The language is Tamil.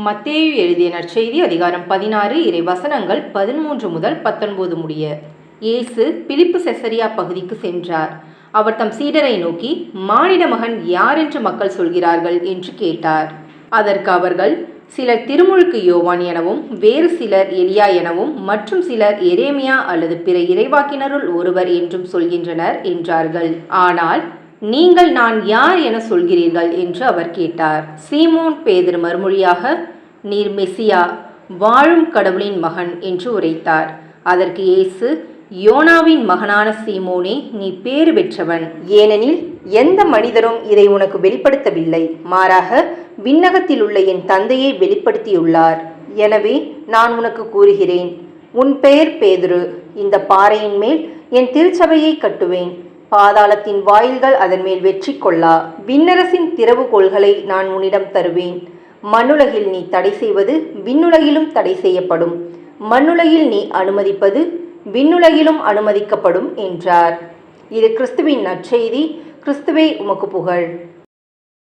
மத்தேயு எழுதிய நற்செய்தி அதிகாரம் 16 இறை வசனங்கள் 13 முதல் 19 முடிய. இயேசு பிலிப்பு செசரியா பகுதிக்கு சென்றார். அவர் தம் சீடரை நோக்கி, மானிட மகன் யார் என்று மக்கள் சொல்கிறார்கள் என்று கேட்டார். அதற்கு அவர்கள், சிலர் திருமுழுக்கு யோவான் எனவும், வேறு சிலர் எலியா எனவும், மற்றும் சிலர் எரேமியா அல்லது பிற இறைவாக்கினருள் ஒருவர் என்றும் சொல்கின்றனர் என்றார்கள். ஆனால் நீங்கள் நான் யார் என சொல்கிறீர்கள் என்று அவர் கேட்டார். சீமோன் பேதுரு மறுமொழியாக, நீர் மெசியா, வாழும் கடவுளின் மகன் என்று உரைத்தார். அதற்கு இயேசு, யோனாவின் மகனான சீமோனே, நீ பேறு பெற்றவன். ஏனெனில் எந்த மனிதரும் இதை உனக்கு வெளிப்படுத்தவில்லை, மாறாக விண்ணகத்தில் உள்ள என் தந்தையை வெளிப்படுத்தியுள்ளார். எனவே நான் உனக்கு கூறுகிறேன், உன் பெயர் பேதுரு. இந்த பாறையின் மேல் என் திருச்சபையை கட்டுவேன். பாதாளத்தின் வாயில்கள் அதன் மேல் வெற்றி கொள்ளா. விண்ணரசின் திறவுகோல்களை நான் உன்னிடம் தருவேன். மண்ணுலகில் நீ தடை செய்வது விண்ணுலகிலும் தடை செய்யப்படும். மண்ணுலகில் நீ அனுமதிப்பது விண்ணுலகிலும் அனுமதிக்கப்படும் என்றார். இது கிறிஸ்துவின் நற்செய்தி. கிறிஸ்துவே உமக்கு புகழ்.